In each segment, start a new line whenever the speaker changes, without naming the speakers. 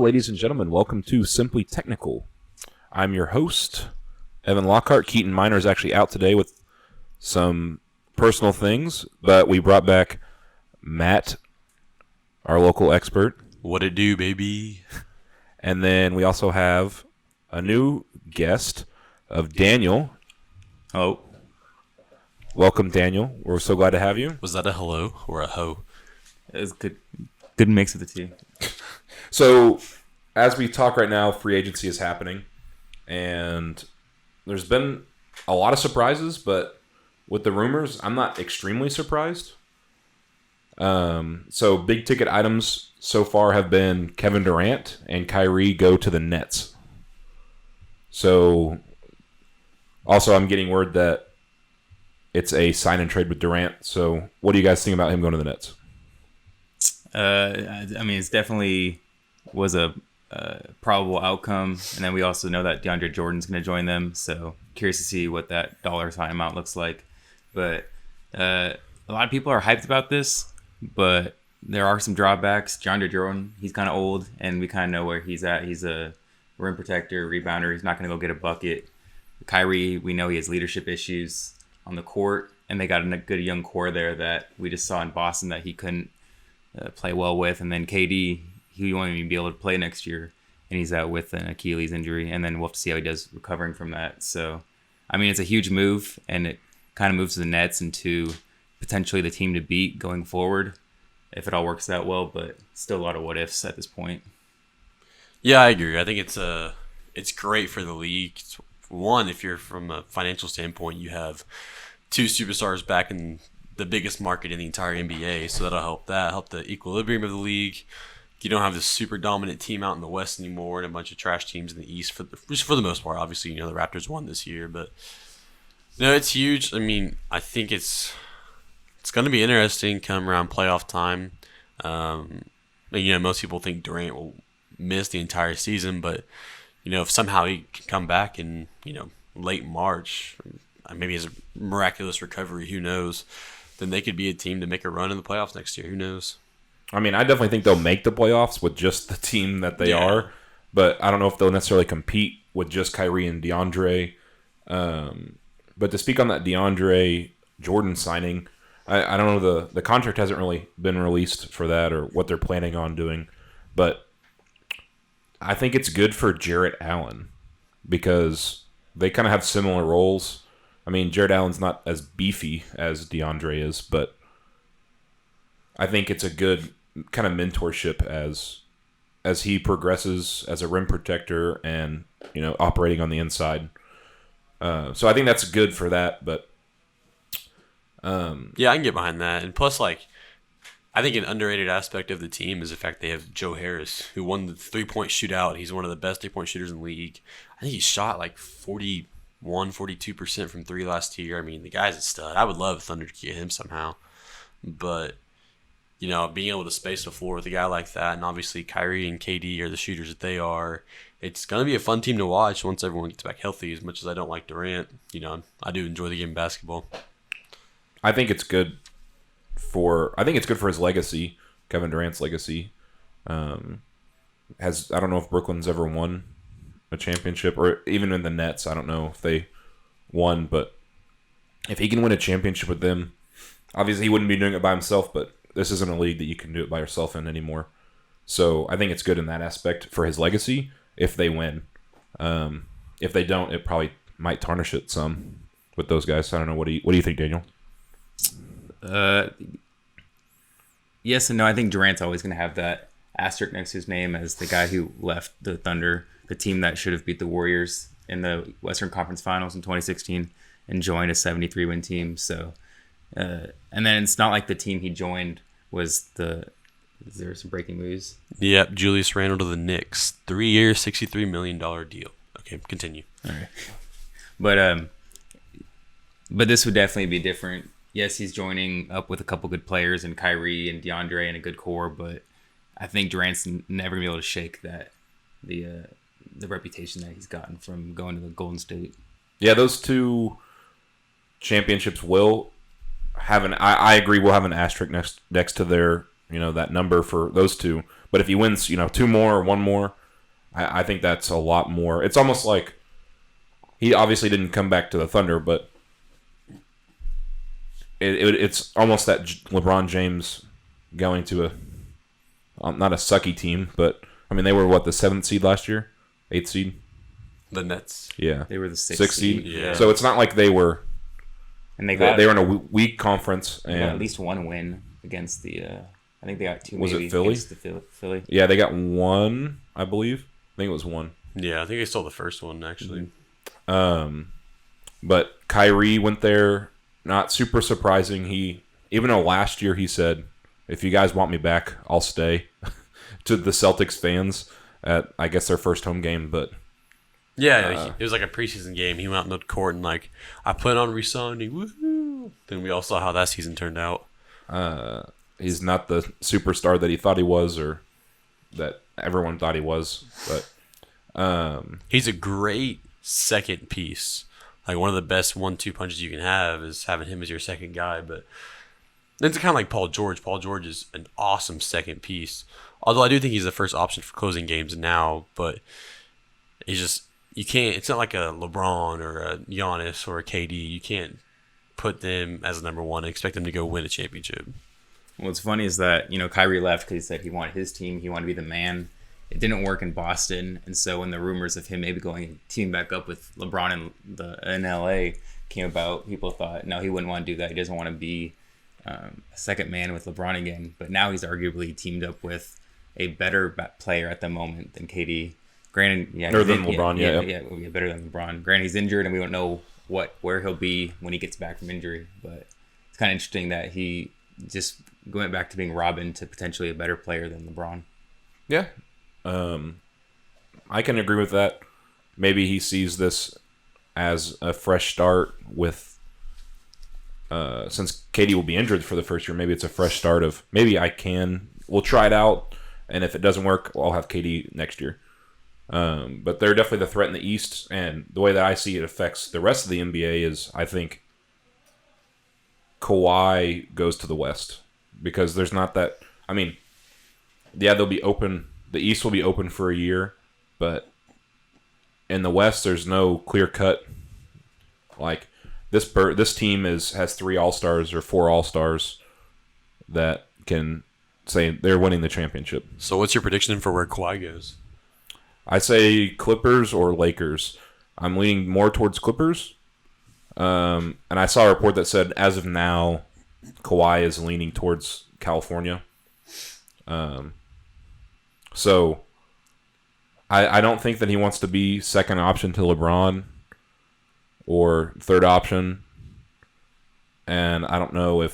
ladies and gentlemen. Welcome to Simply Technical. I'm your host, Evan Lockhart. Keaton Miner is actually out today with some personal things, but we brought back Matt, our local expert.
What it do, baby?
And then we also have a new guest of Daniel.
Oh.
Welcome, Daniel. We're so glad to have you.
Was that a hello or a ho?
It was good. Good mix of the two.
So, as we talk right now, free agency is happening, and there's been a lot of surprises, but with the rumors, I'm not extremely surprised. So, big ticket items so far have been Kevin Durant and Kyrie go to the Nets. So, also, I'm getting word that it's a sign and trade with Durant. So, what do you guys think about him going to the Nets?
I mean, it's definitely was a probable outcome, and then we also know that DeAndre Jordan's going to join them. So curious to see what that dollar sign amount looks like. But a lot of people are hyped about this, but there are some drawbacks. DeAndre Jordan, he's kind of old, and we kind of know where he's at. He's a rim protector, rebounder. He's not going to go get a bucket. Kyrie, we know he has leadership issues on the court, and they got a good young core there that we just saw in Boston that he couldn't play well with. And then KD, he won't even be able to play next year, and he's out with an Achilles injury, and then we'll have to see how he does recovering from that. So, I mean, it's a huge move, and it kind of moves the Nets into potentially the team to beat going forward if it all works out well, but still a lot of what ifs at this point.
Yeah, I agree. I think it's great for the league. One, if you're from a financial standpoint, you have two superstars back in the biggest market in the entire NBA, so that'll help the equilibrium of the league. You don't have this super dominant team out in the West anymore, and a bunch of trash teams in the East for the most part. Obviously, the Raptors won this year, but no, it's huge. I mean, I think it's going to be interesting come around playoff time. Most people think Durant will miss the entire season, but if somehow he can come back in late March, maybe has a miraculous recovery, who knows? Then they could be a team to make a run in the playoffs next year. Who knows?
I mean, I definitely think they'll make the playoffs with just the team that they are, but I don't know if they'll necessarily compete with just Kyrie and DeAndre. But to speak on that DeAndre Jordan signing, I don't know, the contract hasn't really been released for that or what they're planning on doing, but I think it's good for Jarrett Allen because they kind of have similar roles. I mean, Jarrett Allen's not as beefy as DeAndre is, but I think it's a good kind of mentorship as he progresses as a rim protector and operating on the inside. So I think that's good for that. But
yeah, I can get behind that. And plus, I think an underrated aspect of the team is the fact they have Joe Harris, who won the 3-point shootout. He's one of the best 3-point shooters in the league. I think he shot 42% from three last year. I mean, the guy's a stud. I would love Thunder to get him somehow. But, being able to space the floor with a guy like that, and obviously Kyrie and KD are the shooters that they are, it's going to be a fun team to watch once everyone gets back healthy, as much as I don't like Durant. I do enjoy the game of basketball.
I think it's good for his legacy, Kevin Durant's legacy. I don't know if Brooklyn's ever won a championship, or even in the Nets, I don't know if they won, but if he can win a championship with them, obviously he wouldn't be doing it by himself, but this isn't a league that you can do it by yourself in anymore. So I think it's good in that aspect for his legacy if they win. If they don't, it probably might tarnish it some with those guys. I don't know. What do you think, Daniel?
Yes and no. I think Durant's always going to have that asterisk next to his name as the guy who left the Thunder, the team that should have beat the Warriors in the Western Conference Finals in 2016 and joined a 73-win team. So, and then it's not like the team he joined was is there some breaking news?
Yep, Julius Randle to the Knicks. 3 years, $63 million deal. Okay, continue.
All right. But this would definitely be different. Yes, he's joining up with a couple good players and Kyrie and DeAndre and a good core, but I think Durant's never going to be able to shake that the reputation that he's gotten from going to the Golden State.
Yeah, those two championships will have I agree, we'll have an asterisk next to their, that number for those two. But if he wins, 2 more or 1 more, I think that's a lot more. It's almost like he obviously didn't come back to the Thunder, but it's almost that LeBron James going to not a sucky team, but I mean they were what, the 7th seed last year, 8th seed.
The Nets.
Yeah,
They were the 6th seed.
Yeah.
So it's not like they were.
And they
were in a weak conference,
they got
and
at least one win against the. I think they got 2.
Was it
maybe
Philly?
against the Philly.
yeah, they got one, I believe. I think it was one.
Yeah, I think they stole the first one actually.
But Kyrie went there. Not super surprising. Even though last year he said, "If you guys want me back, I'll stay." To the Celtics fans at, I guess, their first home game, but
Yeah, it was like a preseason game. He went out in the court and like, I plan on resigning. Woohoo! Then we all saw how that season turned out.
he's not the superstar that he thought he was, or that everyone thought he was. But
he's a great second piece. Like one of the best 1-2 punches you can have is having him as your second guy. But it's kind of like Paul George. Paul George is an awesome second piece. Although I do think he's the first option for closing games now. But he's just, you can't, it's not like a LeBron or a Giannis or a KD. You can't put them as a number one and expect them to go win a championship.
What's funny is that, Kyrie left because he said he wanted his team. He wanted to be the man. It didn't work in Boston. And so when the rumors of him maybe going team back up with LeBron in LA came about, people thought, no, he wouldn't want to do that. He doesn't want to be a second man with LeBron again. But now he's arguably teamed up with a better player at the moment than KD. Granted,
better than LeBron,
yeah, better than LeBron. Granted, he's injured, and we don't know where he'll be when he gets back from injury. But it's kind of interesting that he just went back to being Robin to potentially a better player than LeBron.
yeah, I can agree with that. Maybe he sees this as a fresh start with, since KD will be injured for the first year, maybe it's a fresh start of, we'll try it out, and if it doesn't work, I'll have KD next year. But they're definitely the threat in the East, and the way that I see it affects the rest of the NBA is, I think Kawhi goes to the West, because there's not that, they'll be open, the East will be open for a year, but in the West, there's no clear cut, like, this team has 3 All-Stars or 4 All-Stars that can say they're winning the championship.
So what's your prediction for where Kawhi goes?
I say Clippers or Lakers. I'm leaning more towards Clippers. And I saw a report that said, as of now, Kawhi is leaning towards California. So I don't think that he wants to be second option to LeBron or third option. And I don't know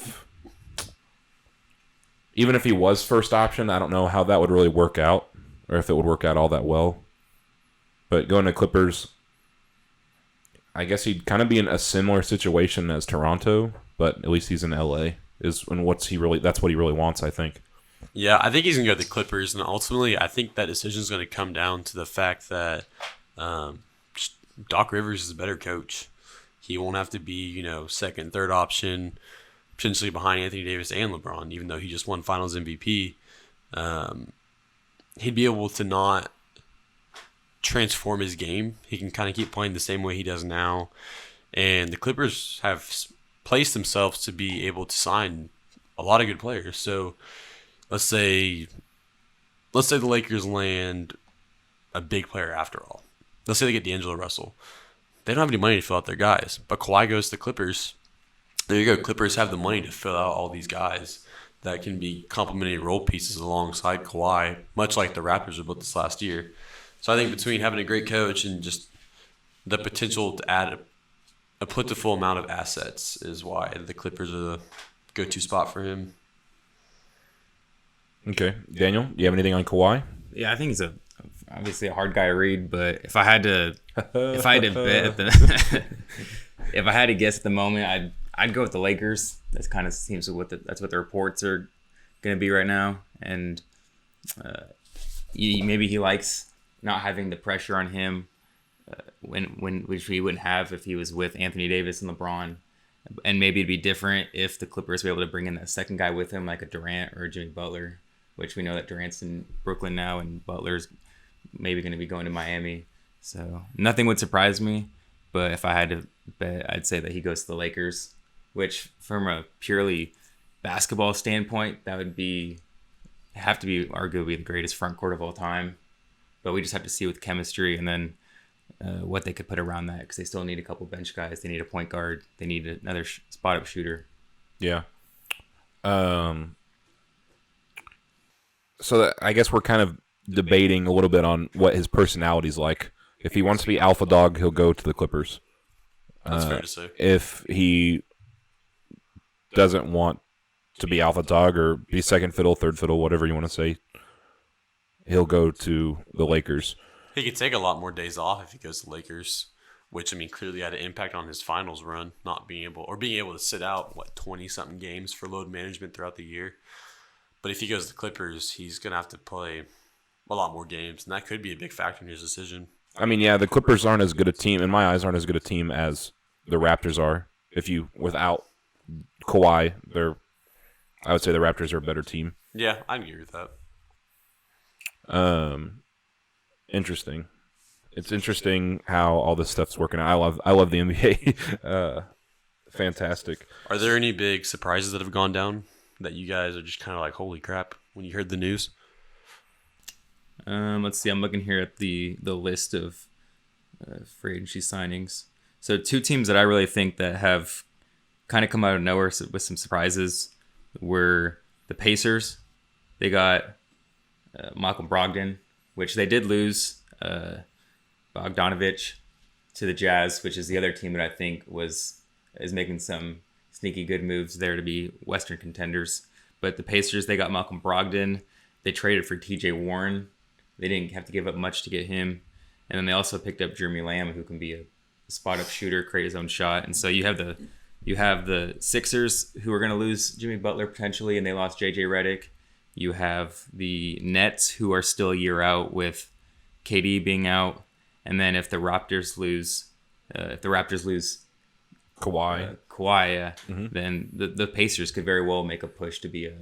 even if he was first option, I don't know how that would really work out, or if it would work out all that well. But going to Clippers, I guess he'd kind of be in a similar situation as Toronto, but at least he's in LA. That's what he really wants, I think.
Yeah, I think he's going to go to the Clippers, and ultimately I think that decision is going to come down to the fact that Doc Rivers is a better coach. He won't have to be, second, third option, potentially behind Anthony Davis and LeBron, even though he just won Finals MVP. He'd be able to not transform his game. He can kind of keep playing the same way he does now. And the Clippers have placed themselves to be able to sign a lot of good players. So let's say the Lakers land a big player after all. Let's say they get D'Angelo Russell. They don't have any money to fill out their guys, but Kawhi goes to the Clippers. There you go. Clippers have the money to fill out all these guys that can be complementary role pieces alongside Kawhi, much like the Raptors were built this last year. So I think between having a great coach and just the potential to add a plentiful amount of assets is why the Clippers are the go-to spot for him.
Okay. Daniel, do you have anything on Kawhi?
Yeah, I think he's obviously a hard guy to read, but if I had to if I had to guess at the moment, I'd go with the Lakers. That kind of seems that's what the reports are going to be right now, and maybe he likes not having the pressure on him which he wouldn't have if he was with Anthony Davis and LeBron. And maybe it'd be different if the Clippers were able to bring in that second guy with him, like a Durant or a Jimmy Butler, which we know that Durant's in Brooklyn now and Butler's maybe going to be going to Miami. So nothing would surprise me. But if I had to bet, I'd say that he goes to the Lakers, which from a purely basketball standpoint, that would have to be arguably the greatest front court of all time. But we just have to see with chemistry and then what they could put around that, because they still need a couple bench guys. They need a point guard. They need another spot-up shooter.
Yeah. So I guess we're kind of debating a little bit on what his personality's like. If he wants to be alpha dog, he'll go to the Clippers.
That's fair to say.
If he doesn't want to be alpha dog or be second fiddle, third fiddle, whatever you want to say, he'll go to the Lakers.
He could take a lot more days off if he goes to Lakers, which, clearly had an impact on his finals run, being able to sit out, 20-something games for load management throughout the year. But if he goes to the Clippers, he's going to have to play a lot more games, and that could be a big factor in his decision.
The Clippers aren't as good a team, in my eyes, aren't as good a team as the Raptors are. Without Kawhi, I would say the Raptors are a better team.
Yeah, I agree with that.
Interesting. It's interesting how all this stuff's working out. I love the NBA. Fantastic.
Are there any big surprises that have gone down that you guys are just kind of like, holy crap, when you heard the news?
Let's see. I'm looking here at the list of free agency signings. So 2 teams that I really think that have kind of come out of nowhere with some surprises were the Pacers. They got Malcolm Brogdon, which they did lose Bogdanovich to the Jazz, which is the other team that I think is making some sneaky good moves there to be Western contenders. But the Pacers, they got Malcolm Brogdon. They traded for T.J. Warren. They didn't have to give up much to get him. And then they also picked up Jeremy Lamb, who can be a spot-up shooter, create his own shot. And so you have the Sixers, who are going to lose Jimmy Butler potentially, and they lost J.J. Redick. You have the Nets, who are still a year out with KD being out. And then if the Raptors lose Kawhi, then the Pacers could very well make a push to be a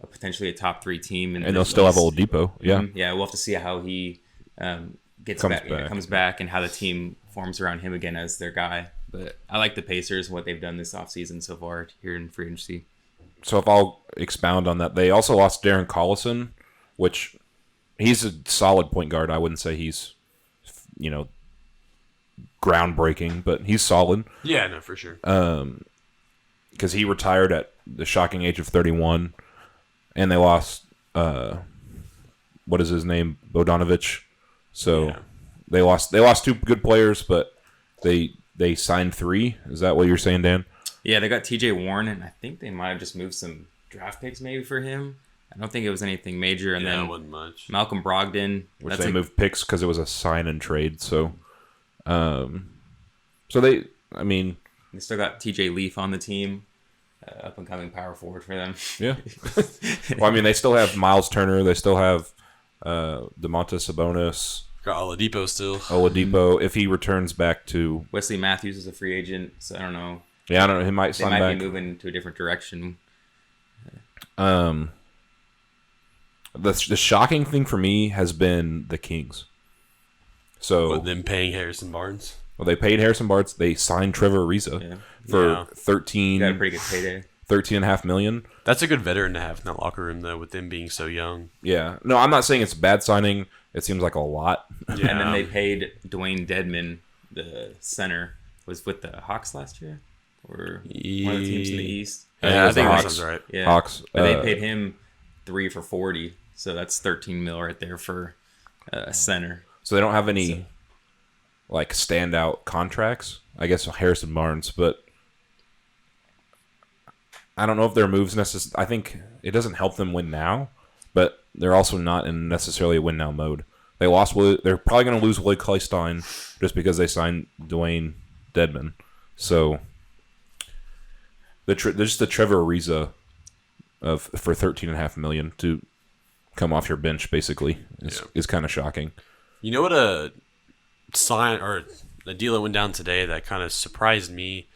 potentially a top 3 team.
And they'll still have Oladipo. Yeah.
Yeah, we'll have to see how he comes back and how the team forms around him again as their guy. But I like the Pacers and what they've done this offseason so far here in free agency.
So if I'll expound on that, they also lost Darren Collison, which he's a solid point guard. I wouldn't say he's, groundbreaking, but he's solid.
Yeah, no, for sure.
Because he retired at the shocking age of 31, and they lost, what is his name, Bogdanovich. So
yeah.
they lost 2 good players, but they signed 3. Is that what you're saying, Dan?
Yeah, they got T.J. Warren, and I think they might have just moved some draft picks maybe for him. I don't think it was anything major. And then
it wasn't much.
Malcolm Brogdon.
Which they moved picks because it was a sign and trade. So, they
still got T.J. Leaf on the team, up and coming power forward for them.
Yeah. Well, they still have Miles Turner. They still have Domantas Sabonis.
Got Oladipo still.
Oladipo, if he returns back to
Wesley Matthews is a free agent, so I don't know.
Yeah, I don't know. He might sign back.
They might be moving to a different direction.
The shocking thing for me has been the Kings. So
them paying Harrison Barnes.
Well, they paid Harrison Barnes. They signed Trevor Ariza for 13.
Got a pretty good payday.
$13.5 million.
That's a good veteran to have in that locker room, though, with them being so young.
Yeah. No, I'm not saying it's a bad signing. It seems like a lot.
Yeah. And then they paid Dwayne Dedman, the center, was with the Hawks last year, or one of the teams in the East.
Yeah, I think that sounds right.
Yeah. Hawks.
But they paid him 3 for $40, so that's $13 million right there for a center.
So they don't have any standout contracts. I guess Harrison Barnes, but I don't know if their moves necessarily. I think it doesn't help them win now, but they're also not in necessarily a win now mode. They're probably going to lose Willie Cauley-Stein just because they signed Dwayne Dedman. So there's the Trevor Ariza for $13.5 million to come off your bench basically is kind of shocking.
You know what a deal that went down today that kind of surprised me,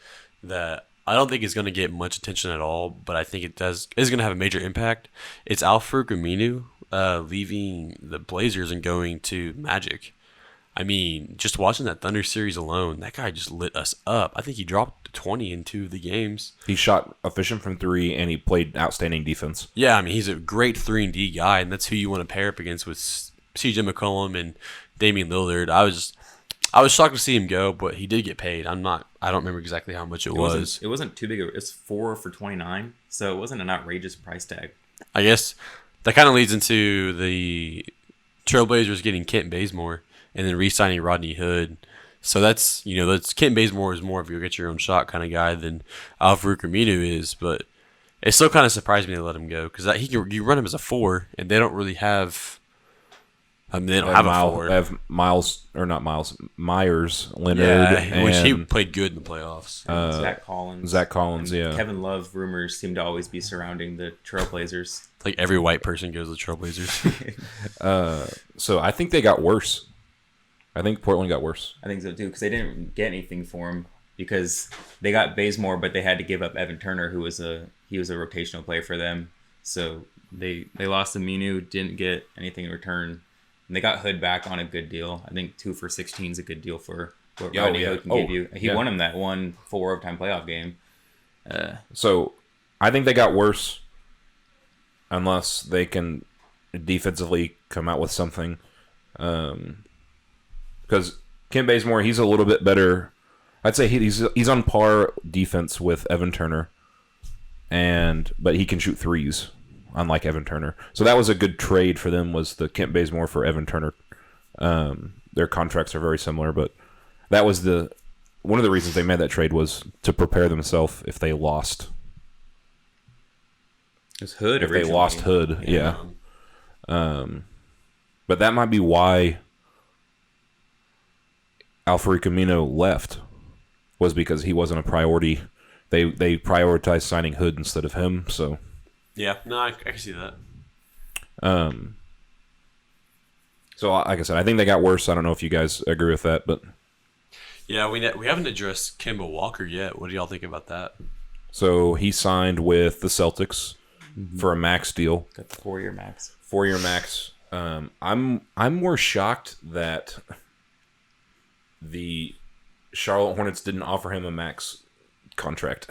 that I don't think is going to get much attention at all, but I think is going to have a major impact. It's Al-Farouq Aminu leaving the Blazers and going to Magic. I mean, just watching that Thunder series alone, that guy just lit us up. I think he dropped 20 in 2 of the games.
He shot efficient from 3, and he played outstanding defense.
Yeah, I mean, he's a great 3-and-D guy, and that's who you want to pair up against with CJ McCollum and Damian Lillard. I was shocked to see him go, but he did get paid. I don't remember exactly how much it was.
It wasn't too big. It's 4 for 29, so it wasn't an outrageous price tag.
I guess that kind of leads into the Trailblazers getting Kent Bazemore and then re-signing Rodney Hood. So that's Kent Bazemore is more of a get your own shot kind of guy than Al-Farouq Aminu is, but it still kind of surprised me they let him go because you run him as a 4, and they don't really have. I mean, they don't have a 4.
They have Myers, Leonard,
which he played good in the playoffs.
Zach Collins,
yeah.
Kevin Love rumors seem to always be surrounding the Trailblazers.
Like every white person goes to the Trailblazers.
So I think they got worse. I think Portland got worse.
I think so too, because they didn't get anything for him because they got Bazemore, but they had to give up Evan Turner, who was a rotational player for them. So they lost Aminu, didn't get anything in return. And they got Hood back on a good deal. I think 2 for 16 is a good deal for what Rodney Hood can give you. He won him that one 4 overtime playoff game.
So I think they got worse unless they can defensively come out with something. Because Kent Bazemore, he's a little bit better. I'd say he's on par defense with Evan Turner, but he can shoot threes, unlike Evan Turner. So that was a good trade for them, was the Kent Bazemore for Evan Turner. Their contracts are very similar, but that was one of the reasons they made that trade was to prepare themselves if they lost.
It's Hood.
If they lost Hood, yeah. But that might be why Al-Farouq Aminu left, was because he wasn't a priority. They prioritized signing Hood instead of him. So
yeah, no, I can see that.
So like I said, I think they got worse. I don't know if you guys agree with that, but
yeah, we haven't addressed Kemba Walker yet. What do y'all think about that?
So he signed with the Celtics for a max deal.
Got the 4-year max.
4-year max. I'm more shocked that the Charlotte Hornets didn't offer him a max contract.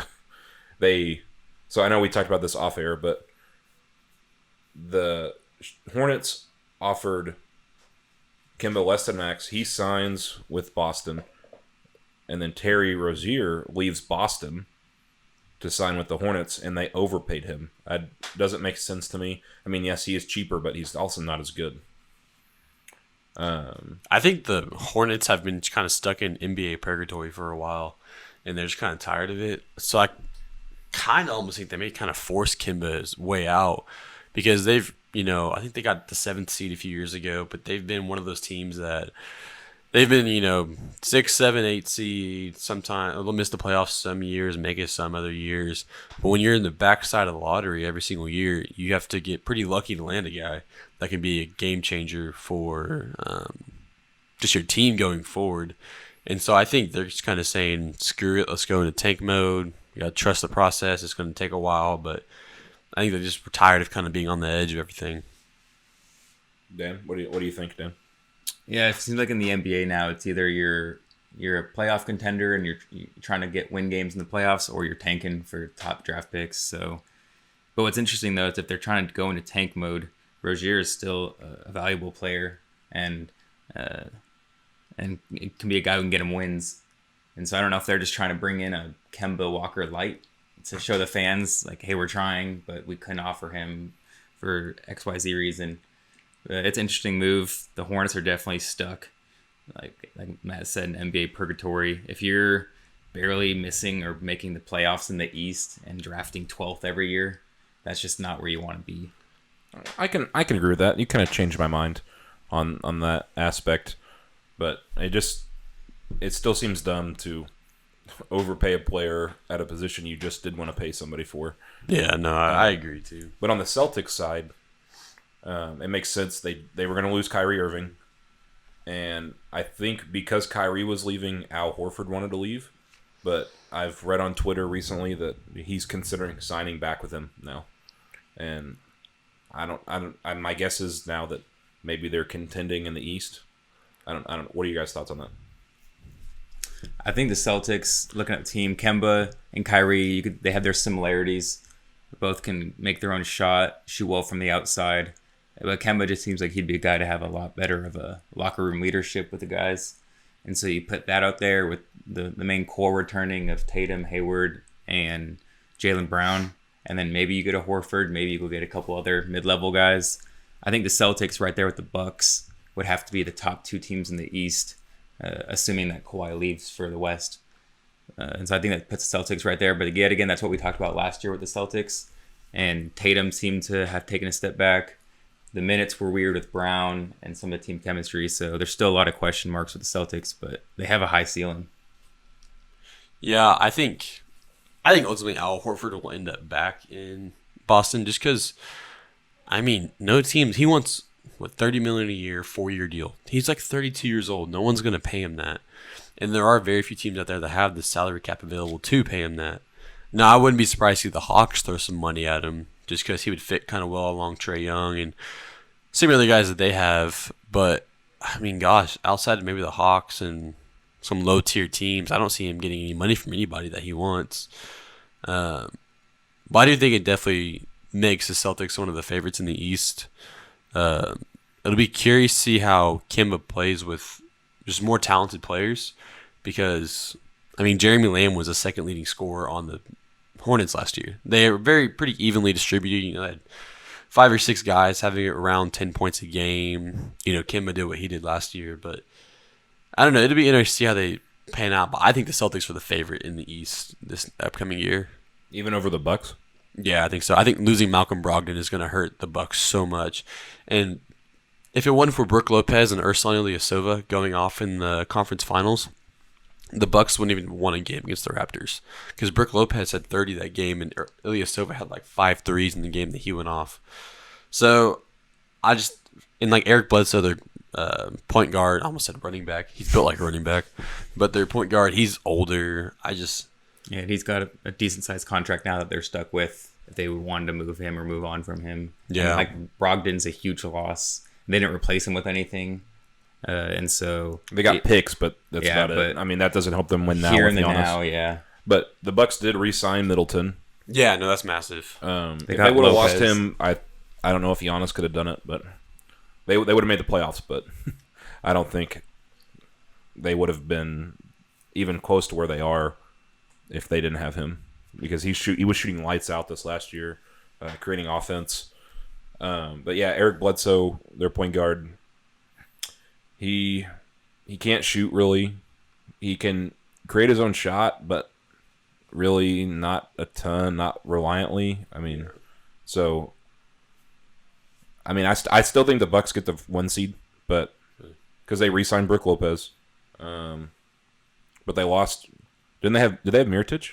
So I know we talked about this off air, but the Hornets offered Kemba less than max. He signs with Boston, and then Terry Rozier leaves Boston to sign with the Hornets, and they overpaid him. That doesn't make sense to me. I mean, yes, he is cheaper, but he's also not as good.
I think the Hornets have been kind of stuck in NBA purgatory for a while, and they're just kind of tired of it. So I kind of almost think they may kind of force Kemba's way out because they've, I think they got the 7th seed a few years ago, but they've been one of those teams that they've been, 6, 7, 8 seed. Sometimes they'll miss the playoffs some years, make it some other years. But when you're in the backside of the lottery every single year, you have to get pretty lucky to land a guy that can be a game changer for just your team going forward. And so I think they're just kind of saying, screw it, let's go into tank mode. You got to trust the process. It's going to take a while, but I think they're just tired of kind of being on the edge of everything.
Dan, what do you think, Dan?
Yeah, it seems like in the NBA now, it's either you're a playoff contender and you're trying to win games in the playoffs, or you're tanking for top draft picks. So, but what's interesting though is if they're trying to go into tank mode, Rozier is still a valuable player, and it can be a guy who can get him wins. And so I don't know if they're just trying to bring in a Kemba Walker light to show the fans like, hey, we're trying, but we couldn't offer him for XYZ reason. It's an interesting move. The Hornets are definitely stuck, like Matt said, in NBA purgatory. If you're barely missing or making the playoffs in the East and drafting 12th every year, that's just not where you want to be.
I can agree with that. You kind of changed my mind on that aspect, but it still seems dumb to overpay a player at a position you just did want to pay somebody for.
Yeah, no, I agree too.
But on the Celtics side, it makes sense. They were going to lose Kyrie Irving, and I think because Kyrie was leaving, Al Horford wanted to leave. But I've read on Twitter recently that he's considering signing back with him now, and My guess is now that maybe they're contending in the East. I don't. What are you guys' thoughts on that?
I think the Celtics, looking at the team, Kemba and Kyrie, they have their similarities. Both can make their own shot, shoot well from the outside. But Kemba just seems like he'd be a guy to have a lot better of a locker room leadership with the guys. And so you put that out there with the main core returning of Tatum, Hayward, and Jaylen Brown. And then maybe you get a Horford. Maybe you go get a couple other mid-level guys. I think the Celtics right there with the Bucks would have to be the top two teams in the East, assuming that Kawhi leaves for the West. And so I think that puts the Celtics right there. But yet again, that's what we talked about last year with the Celtics. And Tatum seemed to have taken a step back. The minutes were weird with Brown and some of the team chemistry. So there's still a lot of question marks with the Celtics, but they have a high ceiling.
Yeah, I think ultimately Al Horford will end up back in Boston just because, I mean, no teams. He wants, $30 million a year, 4-year deal. He's like 32 years old. No one's going to pay him that. And there are very few teams out there that have the salary cap available to pay him that. Now, I wouldn't be surprised to see the Hawks throw some money at him just because he would fit kind of well along Trae Young and some other guys that they have. But, I mean, gosh, outside of maybe the Hawks and some low-tier teams, I don't see him getting any money from anybody that he wants. But I do think it definitely makes the Celtics one of the favorites in the East. It'll be curious to see how Kemba plays with just more talented players because, I mean, Jeremy Lamb was the second leading scorer on the Hornets last year. They were pretty evenly distributed. You know, they had 5 or 6 guys having around 10 points a game. You know, Kemba did what he did last year, but I don't know. It'll be interesting to see how they pan out. But I think the Celtics are the favorite in the East this upcoming year.
Even over the Bucks?
Yeah, I think so. I think losing Malcolm Brogdon is going to hurt the Bucks so much. And if it wasn't for Brook Lopez and Ursan Ilyasova going off in the conference finals, the Bucks wouldn't even won a game against the Raptors because Brook Lopez had 30 that game and Ilyasova had like 5 threes in the game that he went off. So like Eric Bledsoe, their point guard, I almost said running back. He's built like a running back, but their point guard, he's older.
Yeah, and he's got a decent-sized contract now that they're stuck with if they wanted to move him or move on from him.
Yeah.
And like Brogdon's a huge loss. They didn't replace him with anything. And so
they got picks, but that's about it. I mean, that doesn't help them win now.
Here and now, yeah.
But the Bucks did re-sign Middleton.
Yeah, no, that's massive.
If they would have lost him, I don't know if Giannis could have done it, but they would have made the playoffs. But I don't think they would have been even close to where they are if they didn't have him because he was shooting lights out this last year, creating offense. But yeah, Eric Bledsoe, their point guard. He can't shoot really. He can create his own shot, but really not a ton, not reliantly. I mean, I still think the Bucks get the 1 seed, but because they re-signed Brook Lopez, but they lost. Did they have Mirotic?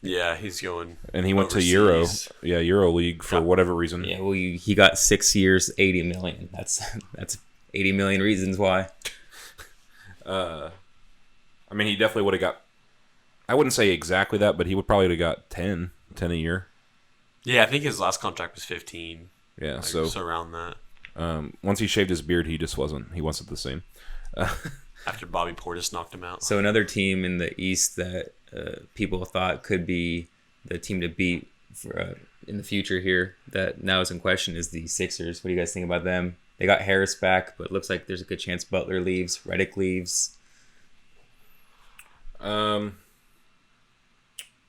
Yeah, he's going.
And he went
overseas.
to Euro League for whatever reason.
Yeah, well, he got 6 years, $80 million. That's 80 million reasons why.
I mean, he definitely would have got. I wouldn't say exactly that, but he would probably have got 10 a year.
Yeah, I think his last contract was 15.
Yeah,
so around that.
Once he shaved his beard, he just wasn't. He wasn't the same.
After Bobby Portis knocked him out.
So another team in the East that people thought could be the team to beat for, in the future here that now is in question is the Sixers. What do you guys think about them? They got Harris back, but it looks like there's a good chance Butler leaves, Redick leaves.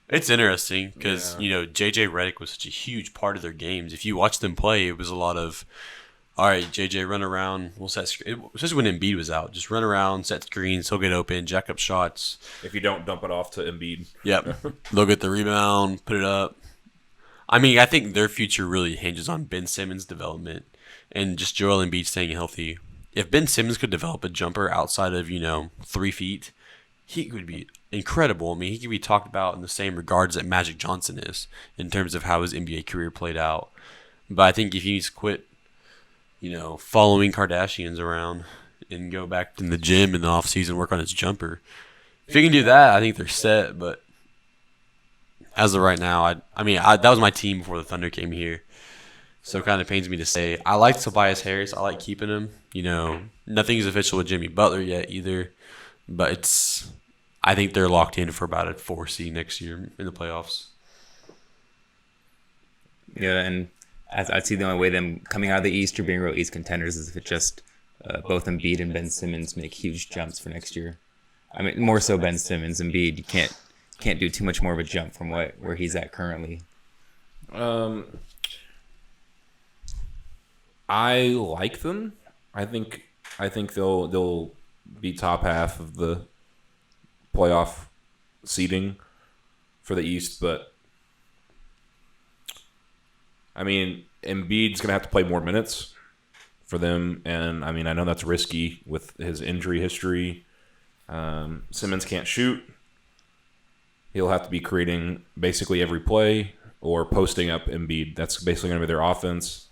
It's interesting because, JJ Redick was such a huge part of their games. If you watch them play, it was a lot of, all right, JJ, run around. We'll set screen. Especially when Embiid was out. Just run around, set screens, he'll get open, jack up shots.
If you don't dump it off to Embiid.
Yep. They'll get the rebound, put it up. I mean, I think their future really hinges on Ben Simmons' development and just Joel Embiid staying healthy. If Ben Simmons could develop a jumper outside of, 3 feet, he could be incredible. I mean, he could be talked about in the same regards that Magic Johnson is in terms of how his NBA career played out. But I think if he needs to quit, following Kardashians around and go back in the gym in the offseason, work on his jumper. If he can do that, I think they're set. But as of right now, that was my team before the Thunder came here. So it kind of pains me to say. I like Tobias Harris. I like keeping him. Nothing is official with Jimmy Butler yet either. But I think they're locked in for about a 4 seed next year in the playoffs.
Yeah, and I see the only way them coming out of the East or being real East contenders is if it just both Embiid and Ben Simmons make huge jumps for next year. I mean, more so Ben Simmons. Embiid, you can't do too much more of a jump from where he's at currently.
I like them. I think they'll be top half of the playoff seeding for the East, but I mean, Embiid's gonna have to play more minutes for them, and I mean, I know that's risky with his injury history. Simmons can't shoot. He'll have to be creating basically every play or posting up Embiid. That's basically going to be their offense.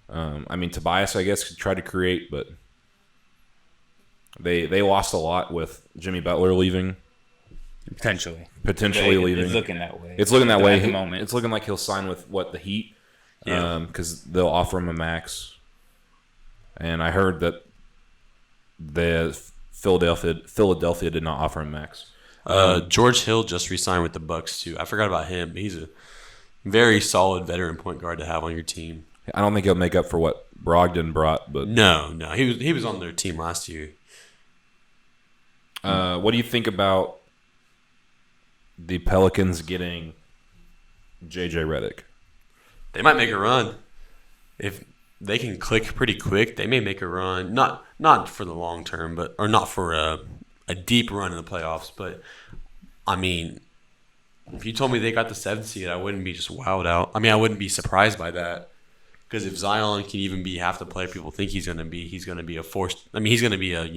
I mean, Tobias, I guess, could try to create, but they lost a lot with Jimmy Butler leaving.
Potentially
leaving.
It's looking that way.
It's looking that way.
At the moment.
It's looking like he'll sign with the Heat.
Yeah.
Because they'll offer him a max. And I heard that the Philadelphia did not offer him max.
George Hill just re-signed with the Bucks too. I forgot about him. He's a very solid veteran point guard to have on your team.
I don't think he'll make up for what Brogdon brought, but
No, he was on their team last year.
What do you think about the Pelicans getting JJ Redick?
They might make a run if they can click pretty quick. They may make a run, not for the long term, or not for a deep run in the playoffs. But I mean, if you told me they got the 7th seed, I wouldn't be just wowed out. I mean, I wouldn't be surprised by that. Because if Zion can even be half the player people think he's going to be a force. I mean, he's going to be a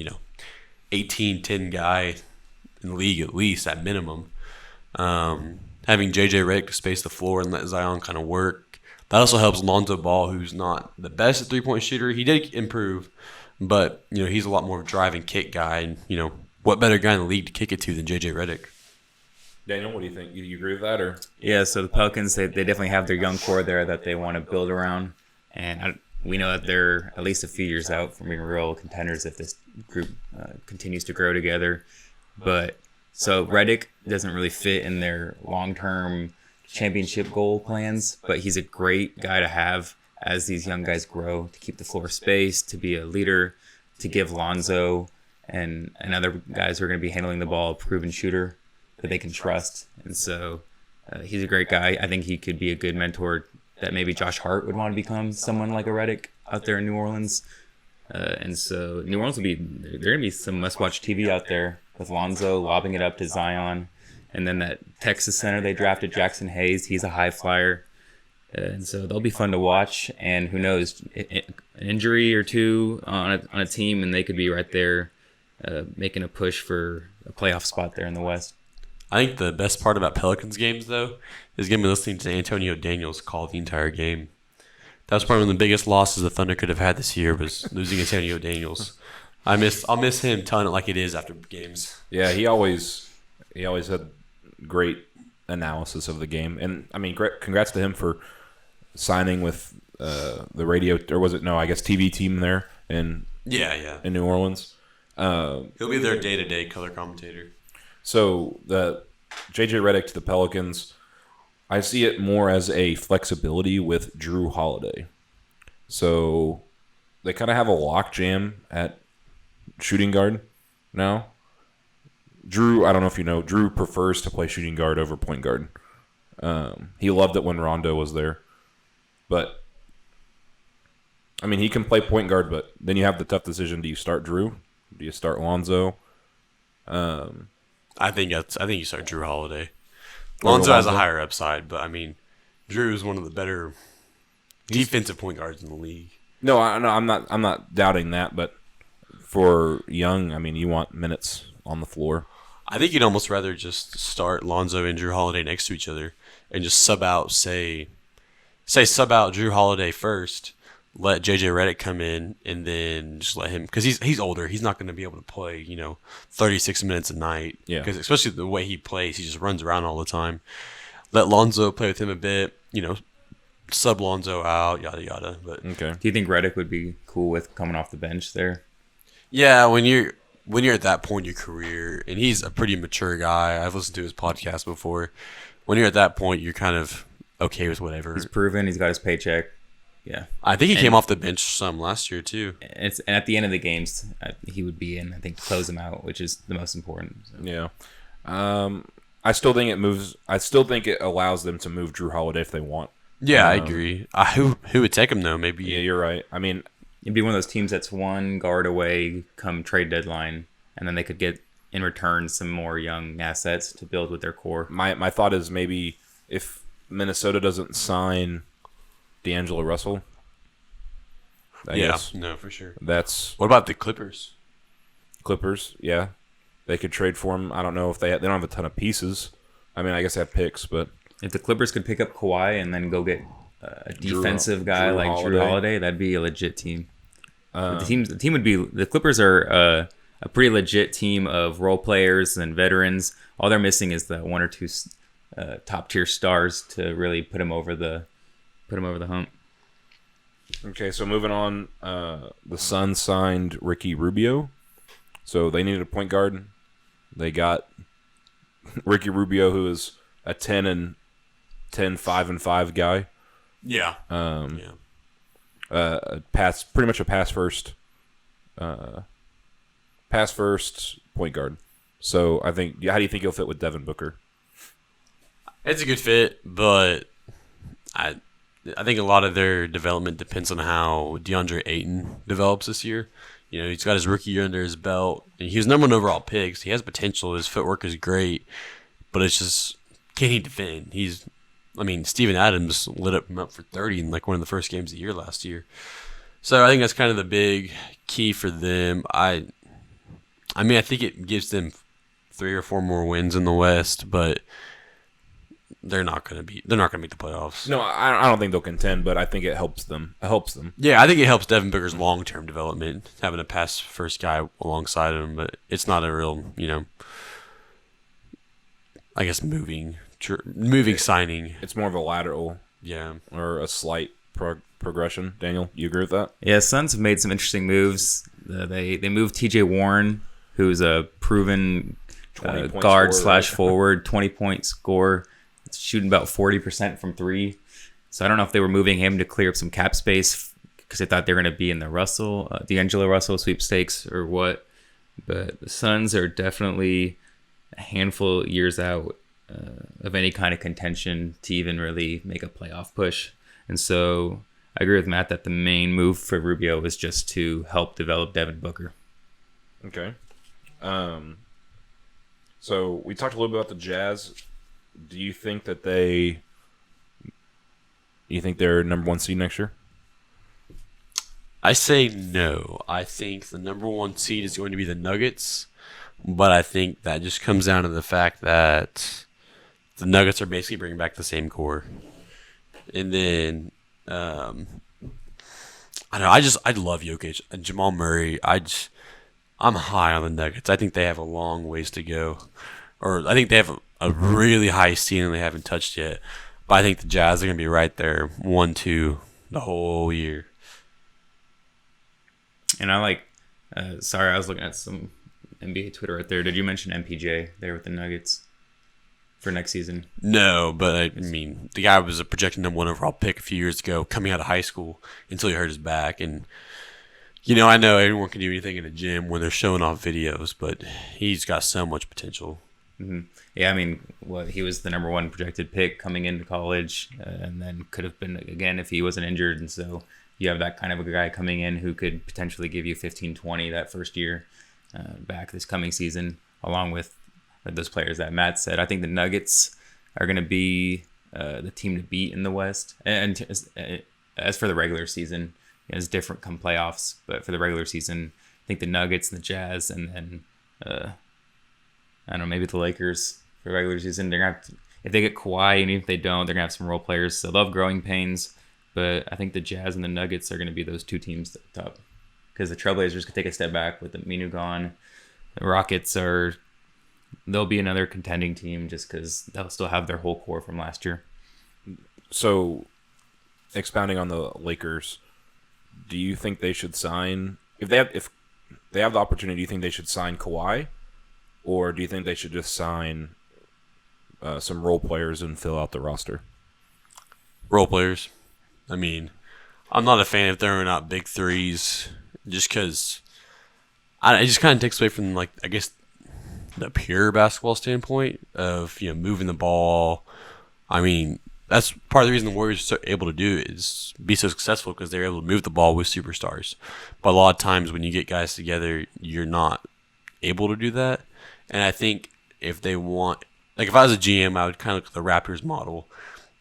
18-10 guy in the league at least at minimum. Having JJ Redick to space the floor and let Zion kind of work. That also helps Lonzo Ball, who's not the best at 3-point shooter. He did improve, but he's a lot more of a drive and kick guy. And what better guy in the league to kick it to than JJ Redick?
Daniel, what do you think? You agree with that, or?
Yeah, so the Pelicans, they definitely have their young core there that they want to build around. And we know that they're at least a few years out from being real contenders if this group continues to grow together. But so Redick doesn't really fit in their long-term championship goal plans, but he's a great guy to have as these young guys grow, to keep the floor spaced, to be a leader, to give Lonzo and other guys who are going to be handling the ball a proven shooter that they can trust. And so he's a great guy. I think he could be a good mentor that maybe Josh Hart would want to become someone like a Redick out there in New Orleans. And so New Orleans they're going to be some must-watch TV out there with Lonzo lobbing it up to Zion. And then that Texas center they drafted, Jackson Hayes, he's a high flyer. And so they'll be fun to watch. And who knows, an injury or two on a team, and they could be right there making a push for a playoff spot there in the West.
I think the best part about Pelicans games, though, is going to be listening to Antonio Daniels call the entire game. That was probably one of the biggest losses the Thunder could have had this year, was losing Antonio Daniels. I'll miss him telling it like it is after games.
Yeah, he always had great analysis of the game, and I mean, congrats to him for signing with the radio, or was it TV team there in New Orleans.
He'll be their day-to-day color commentator.
So the JJ Redick to the Pelicans, I see it more as a flexibility with Drew Holiday. So they kind of have a lockjam at shooting guard now. Drew, I don't know if you know, Drew prefers to play shooting guard over point guard. He loved it when Rondo was there. But, I mean, he can play point guard, but then you have the tough decision. Do you start Drew? Do you start Lonzo?
I think you start Drew Holiday. Lonzo has a higher upside, but I mean, Drew is one of the better defensive point guards in the league.
No, I'm not doubting that, but for Young, I mean, you want minutes on the floor.
I think you'd almost rather just start Lonzo and Drew Holiday next to each other and just sub out, sub out Drew Holiday first, let JJ Redick come in, and then just let him, because he's older. He's not going to be able to play 36 minutes a night.
Yeah.
Because especially the way he plays, he just runs around all the time. Let Lonzo play with him a bit. sub Lonzo out, yada yada. But
Okay.
Do you think Reddick would be cool with coming off the bench there?
yeah, when you're at that point in your career, and he's a pretty mature guy. I've listened to his podcast before. When you're at that point, you're kind of okay with whatever.
He's proven. He's got his paycheck. Yeah.
I think he came off the bench some last year too.
And at the end of the games, he would be in, I think, to close them out, which is the most important. So.
Yeah. I still think it moves. I still think it allows them to move Drew Holiday if they want.
Yeah, I agree. Who would take him though? Maybe.
Yeah, you're right. I mean,
It'd be one of those teams that's one guard away come trade deadline, and then they could get in return some more young assets to build with their core.
my thought is maybe if Minnesota doesn't sign D'Angelo Russell, I guess
no, for sure.
that's
What about the Clippers?
Clippers. Yeah, they could trade for him. I don't know if they don't have a ton of pieces. I mean, I guess they have picks, but
If the Clippers could pick up Kawhi and then go get a defensive guy
Drew
like Drew
Holiday.
Holiday, that'd be a legit team. The team would be the Clippers are a pretty legit team of role players and veterans. All they're missing is the one or two top tier stars to really put them over the hump.
okay. So moving on, the Suns signed Ricky Rubio, so they needed a point guard. They got Ricky Rubio, who is a 10 and 5 and 5 guy.
Yeah.
Pretty much a pass first point guard. So I think, how do you think he'll fit with Devin Booker?
It's a good fit, but I think a lot of their development depends on how DeAndre Ayton develops this year. You know, he's got his rookie year under his belt, and he was number one overall pick. So he has potential. His footwork is great, but it's just, can he defend? Steven Adams lit him up for 30 in like one of the first games of the year last year. So I think that's kind of the big key for them. I think it gives them 3 or 4 more wins in the West, but they're not going to make the playoffs.
No, I don't think they'll contend, but I think it helps them.
Yeah, I think it helps Devin Booker's long-term development, having a pass-first guy alongside him, but it's not a real, I guess moving signing.
It's more of a lateral,
Yeah.
or a slight progression. Daniel, you agree with that?
Yeah, Suns have made some interesting moves. They moved T.J. Warren, who's a proven
20-point
guard
scorer,
/ forward, 20-point scorer, shooting about 40% from 3. So I don't know if they were moving him to clear up some cap space because they thought they were going to be in the D'Angelo Russell sweepstakes or what. But the Suns are definitely a handful of years out of any kind of contention to even really make a playoff push. And so I agree with Matt that the main move for Rubio was just to help develop Devin Booker.
Okay. So we talked a little bit about the Jazz. Do you think that they're number 1 seed next year?
I say no. I think the number 1 seed is going to be the Nuggets, but I think that just comes down to the fact that the Nuggets are basically bringing back the same core. And then, I don't know. I love Jokic and Jamal Murray. I'm high on the Nuggets. I think they have a long ways to go, or I think they have a really high ceiling they haven't touched yet. But I think the Jazz are going to be right there, 1-2 the whole year.
And I like, sorry, I was looking at some NBA Twitter right there. Did you mention MPJ there with the Nuggets for next season?
No, but the guy was a projected number 1 overall pick a few years ago, coming out of high school until he hurt his back. And I know everyone can do anything in a gym when they're showing off videos, but he's got so much potential.
Mm-hmm. Yeah, he was the number 1 projected pick coming into college, and then could have been again if he wasn't injured. And so you have that kind of a guy coming in who could potentially give you 15-20 that first year back this coming season, along with those players that Matt said. I think the Nuggets are going to be the team to beat in the West. And as for the regular season, it's different come playoffs. But for the regular season, I think the Nuggets and the Jazz, and then I don't know, maybe the Lakers for the regular season. They're gonna have to, if they get Kawhi, and even if they don't, they're gonna have some role players. So they'll have growing pains. But I think the Jazz and the Nuggets are going to be those 2 teams at the top, because the Trailblazers could take a step back with the Minu gone. The Rockets they'll be another contending team just because they'll still have their whole core from last year.
So expounding on the Lakers, do you think they should sign if they have the opportunity? Do you think they should sign Kawhi, or do you think they should just sign some role players and fill out the roster?
Role players. I mean, I'm not a fan of throwing out big threes just because it just kind of takes away from, like, I guess, the pure basketball standpoint of, moving the ball. I mean, that's part of the reason the Warriors are able to do it is be so successful because they're able to move the ball with superstars. But a lot of times when you get guys together, you're not able to do that. And I think if they want, like, if I was a GM, I would kind of look at the Raptors model,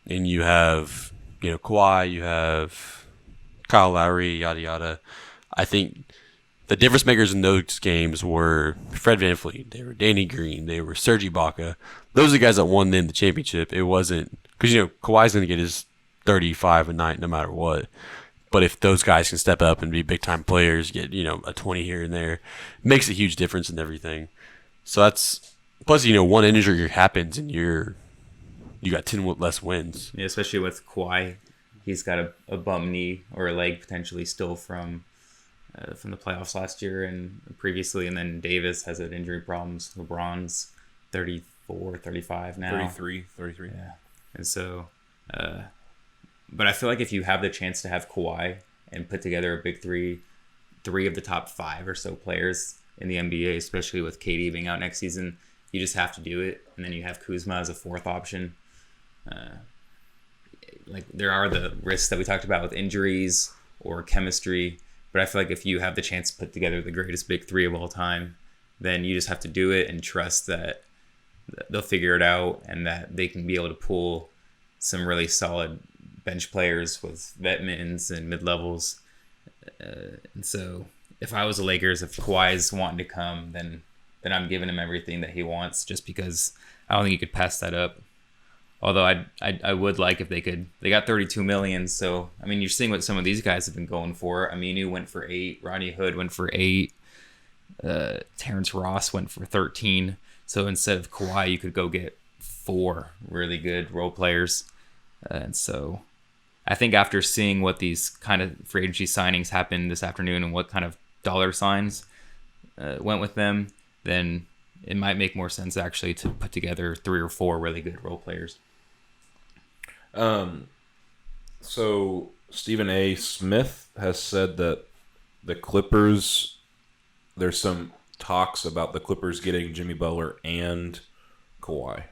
and you have, Kawhi, you have Kyle Lowry, yada yada. I think the difference makers in those games were Fred VanVleet, they were Danny Green, they were Serge Ibaka. Those are the guys that won them the championship. It wasn't because Kawhi's going to get his 35 a night no matter what. But if those guys can step up and be big time players, get a 20 here and there, it makes a huge difference in everything. So that's plus one injury happens and you got 10 less wins.
Yeah, especially with Kawhi, he's got a bum knee or a leg potentially still from the playoffs last year and previously, and then Davis has had injury problems. LeBron's 34, 35 now.
33.
Yeah. And so, but I feel like if you have the chance to have Kawhi and put together a big three of the top 5 or so players in the NBA, especially with KD being out next season, you just have to do it. And then you have Kuzma as a 4th option. Like, there are the risks that we talked about with injuries or chemistry, but I feel like if you have the chance to put together the greatest big 3 of all time, then you just have to do it and trust that they'll figure it out and that they can be able to pull some really solid bench players with vet mins and mid-levels. And so if I was the Lakers, if Kawhi's wanting to come, then I'm giving him everything that he wants, just because I don't think you could pass that up. Although I would like if they could. They got $32 million, so I mean, you're seeing what some of these guys have been going for. Aminu went for 8, Rodney Hood went for 8, Terrence Ross went for 13. So instead of Kawhi, you could go get 4 really good role players. And so I think after seeing what these kind of free agency signings happened this afternoon and what kind of dollar signs went with them, then it might make more sense actually to put together 3 or 4 really good role players.
So Stephen A. Smith has said that the Clippers, there's some talks about the Clippers getting Jimmy Butler and Kawhi.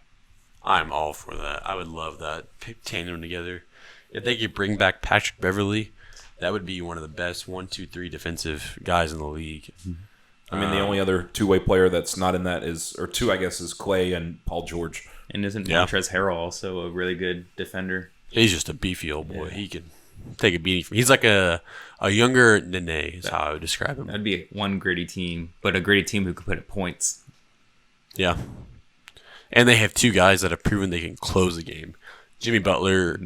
I'm all for that. I would love that. Tandem together. If they could bring back Patrick Beverley, that would be one of the best 1, 2, 3 defensive guys in the league.
I mean, the only other two-way player that's not in that is Clay and Paul George.
And isn't Montrezl Harrell also a really good defender?
He's just a beefy old boy. Yeah. He can take a beating. He's like a younger Nene is how I would describe him.
That'd be one gritty team, but a gritty team who could put up points.
Yeah. And they have 2 guys that have proven they can close the game. Jimmy Butler,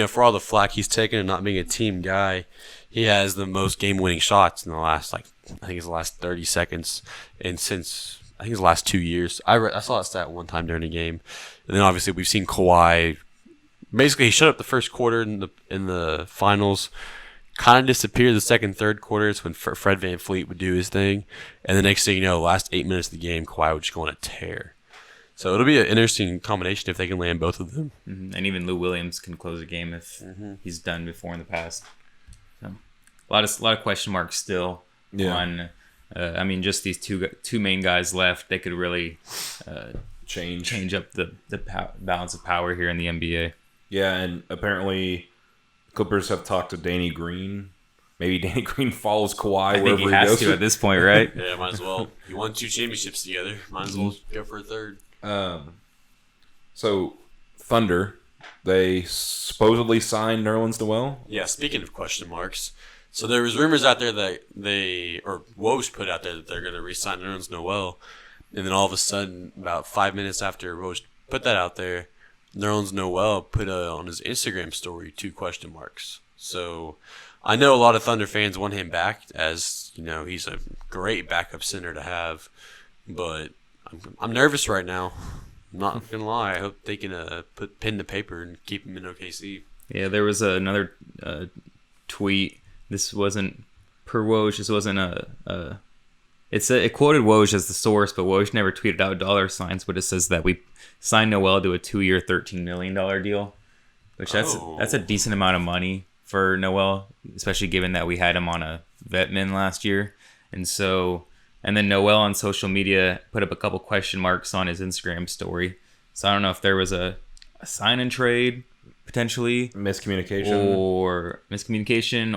for all the flack he's taken and not being a team guy, he has the most game-winning shots in the last, I think it's the last 30 seconds, and since I think it's the last 2 years. I saw that stat one time during a game, and then obviously we've seen Kawhi. Basically, he shut up the first quarter in the finals, kind of disappeared the second, third quarters when Fred VanVleet would do his thing, and the next thing you know, the last 8 minutes of the game, Kawhi would just go on a tear. So it'll be an interesting combination if they can land both of them.
Mm-hmm. And even Lou Williams can close a game if he's done before in the past. So a lot of question marks still on. Just these two main guys left. They could really change up the balance of power here in the NBA.
Yeah, and apparently Clippers have talked to Danny Green. Maybe Danny Green follows Kawhi wherever he goes.
He has to at this point, right?
Yeah, might as well. You won 2 championships together. Might as well go for a third.
So Thunder, they supposedly signed Nerlens Noel.
Yeah, speaking of question marks, so there was rumors out there that Woj put out there that they're going to re-sign Nerlens Noel, and then all of a sudden, about 5 minutes after Woj put that out there, Nerlens Noel put on his Instagram story 2 question marks. So I know a lot of Thunder fans want him back, as he's a great backup center to have, but I'm nervous right now. I'm not gonna lie. I hope they can put pen to paper and keep him in OKC.
Yeah, there was another tweet. This wasn't per Woj. This wasn't it quoted Woj as the source, but Woj never tweeted out dollar signs. But it says that we signed Noel to a 2-year, $13 million deal, which that's a decent amount of money for Noel, especially given that we had him on a vet min last year. And then Noel on social media put up a couple question marks on his Instagram story. So I don't know if there was a sign and trade potentially,
miscommunication,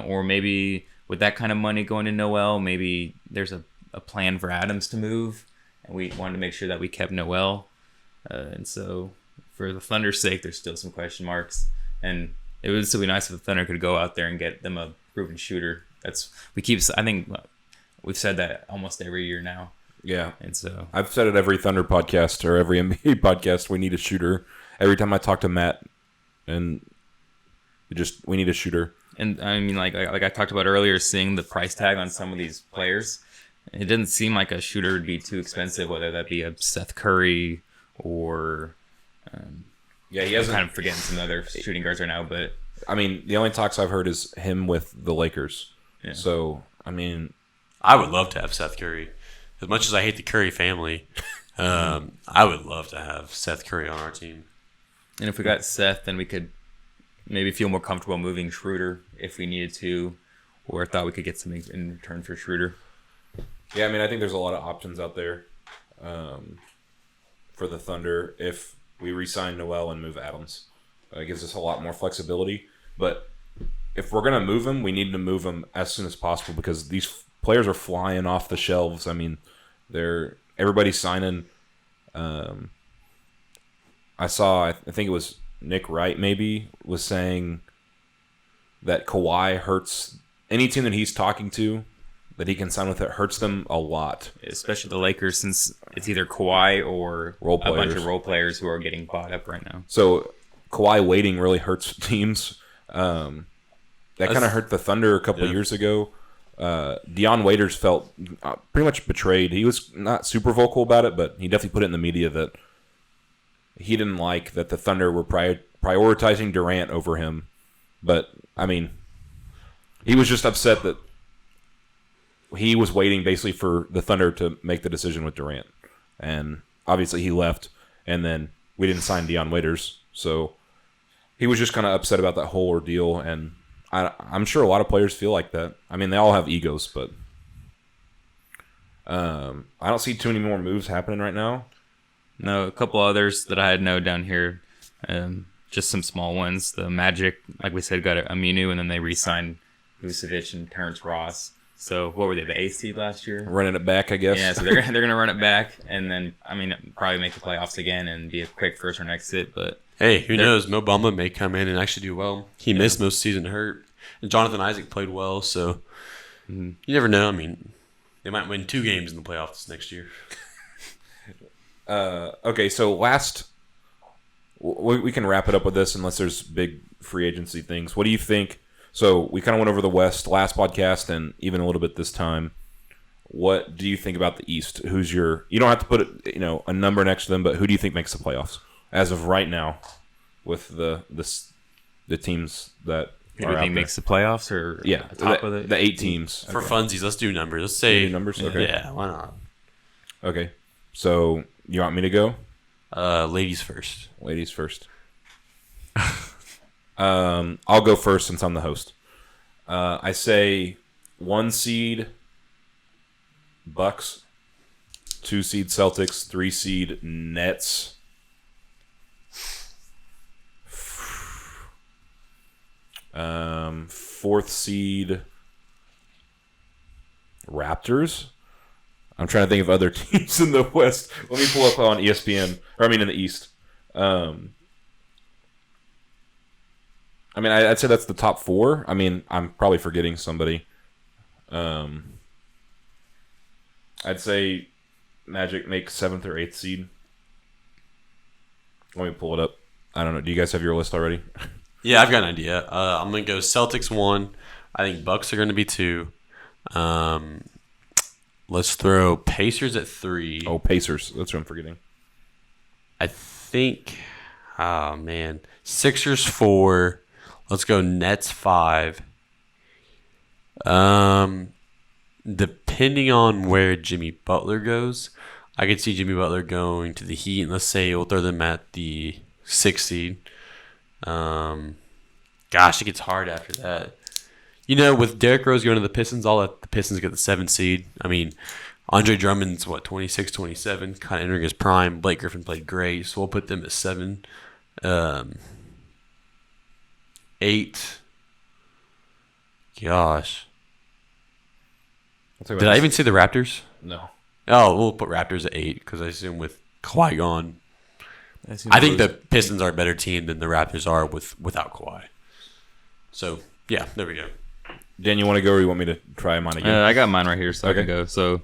or maybe with that kind of money going to Noel, maybe there's a plan for Adams to move, and we wanted to make sure that we kept Noel. And so for the Thunder's sake, there's still some question marks, and it would still be nice if the Thunder could go out there and get them a proven shooter. I think we've said that almost every year now.
Yeah.
And so
I've said it every Thunder podcast or every NBA podcast, we need a shooter. Every time I talk to Matt, and we need a shooter.
And I mean, like I talked about earlier, seeing the price tag on some of these players, it didn't seem like a shooter would be too expensive, whether that be a Seth Curry or
he hasn't.
I'm kind of forgetting some other shooting guards right now, but
I mean, the only talks I've heard is him with the Lakers.
Yeah.
So I mean,
I would love to have Seth Curry. As much as I hate the Curry family, I would love to have Seth Curry on our team.
And if we got Seth, then we could maybe feel more comfortable moving Schroeder if we needed to, or thought we could get something in return for Schroeder.
Yeah, I mean, I think there's a lot of options out there for the Thunder if we re-sign Noel and move Adams. It gives us a lot more flexibility. But if we're going to move him, we need to move him as soon as possible because these players are flying off the shelves. I mean, everybody's signing. I think it was Nick Wright maybe was saying that Kawhi hurts any team that he's talking to that he can sign with. It hurts them a lot,
especially the Lakers, since it's either Kawhi or
a
bunch of role players who are getting bought up right now.
So Kawhi waiting really hurts teams. That kind of hurt the Thunder a couple of years ago. Dion Waiters felt pretty much betrayed. He was not super vocal about it, but he definitely put it in the media that he didn't like that the Thunder were prioritizing Durant over him. But, I mean, he was just upset that he was waiting basically for the Thunder to make the decision with Durant. And obviously he left, and then we didn't sign Dion Waiters. So he was just kind of upset about that whole ordeal, and I'm sure a lot of players feel like that. I mean, they all have egos, but I don't see too many more moves happening right now.
No, a couple others that I had noted down here, just some small ones. The Magic, like we said, got Aminu, and then they re-signed Vucevic and Terrence Ross. So what were they, the 8th seed last year?
Running it back, I guess.
Yeah, so they're gonna run it back, and then probably make the playoffs again and be a quick first round exit. But
hey, who knows? Mo Bamba may come in and actually do well. He missed most of the season hurt. And Jonathan Isaac played well, so you never know. I mean, they might win 2 games in the playoffs next year.
Okay, so we can wrap it up with this unless there's big free agency things. What do you think? So we kind of went over the West last podcast and even a little bit this time. What do you think about the East? You don't have to put a number next to them, but who do you think makes the playoffs as of right now with the teams that
who do you think makes the playoffs or top of
the 8 teams?
For funsies, let's do numbers. Let's say
numbers. Okay.
Yeah, why not?
Okay, so you want me to go?
Ladies first.
Ladies first. I'll go first since I'm the host. I say 1 seed Bucks, 2 seed Celtics, 3 seed Nets, 4th seed Raptors. I'm trying to think of other teams in the West. Let me pull up on ESPN, in the East. I'd say that's the top 4. I'm probably forgetting somebody. I'd say Magic makes 7th or 8th seed. Let me pull it up. I don't know. Do you guys have your list already?
Yeah, I've got an idea. I'm going to go Celtics 1. I think Bucks are going to be 2. Let's throw Pacers at 3.
Oh, Pacers. That's what I'm forgetting.
I think, Sixers 4. Let's go Nets 5. Depending on where Jimmy Butler goes, I could see Jimmy Butler going to the Heat, and let's say we'll throw them at the 6th seed. Gosh, it gets hard after that. With Derrick Rose going to the Pistons, I'll let the Pistons get the 7th seed. I mean, Andre Drummond's, 26, 27, kind of entering his prime. Blake Griffin played great, so we'll put them at 7. 8. Gosh. Did I even say the Raptors?
No.
Oh, we'll put Raptors at 8 because I assume with Kawhi gone, I think the Pistons are a better team than the Raptors are without Kawhi. So, yeah, there we go.
Dan, you want to go or you want me to try mine again?
I got mine right here, so I can go. So,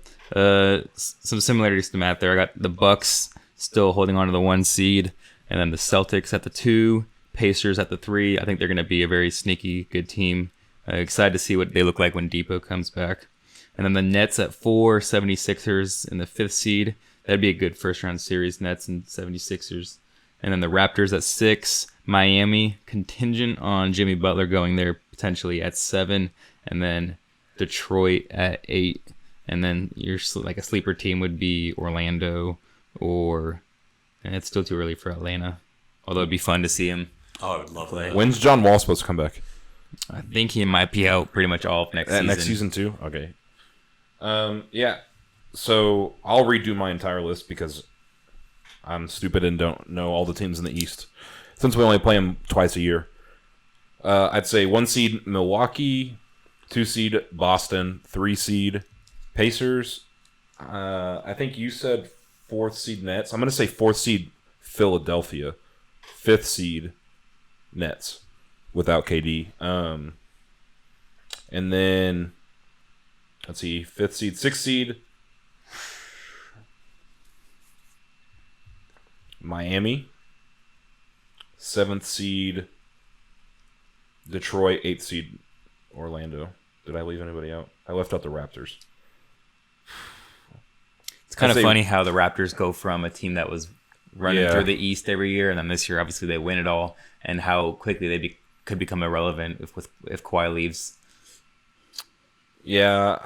some similarities to Matt there. I got the Bucks still holding on to the 1 seed, and then the Celtics at the 2, Pacers at the 3. I think they're going to be a very sneaky, good team. Excited to see what they look like when Depot comes back. And then the Nets at 4, 76ers in the 5th seed. That'd be a good first-round series, Nets and 76ers. And then the Raptors at 6, Miami, contingent on Jimmy Butler going there potentially at 7, and then Detroit at 8. And then like a sleeper team would be Orlando and it's still too early for Atlanta. Although it'd be fun to see him.
Oh, I would love that.
When's John Wall supposed to come back?
I think he might be out pretty much all of next season.
Next season too? Okay. Yeah. So I'll redo my entire list because I'm stupid and don't know all the teams in the East. Since we only play them twice a year. I'd say 1 seed Milwaukee, 2 seed Boston, 3 seed Pacers. I think you said 4th seed Nets. I'm going to say 4th seed Philadelphia, 5th seed Nets without KD. And then, let's see, 5th seed, 6th seed Miami, 7th seed Detroit, 8th seed Orlando. Did I leave anybody out? I left out the Raptors.
It's kind of funny how the Raptors go from a team that was running through the East every year, and then this year, obviously, they win it all, and how quickly they could become irrelevant if Kawhi leaves.
Yeah.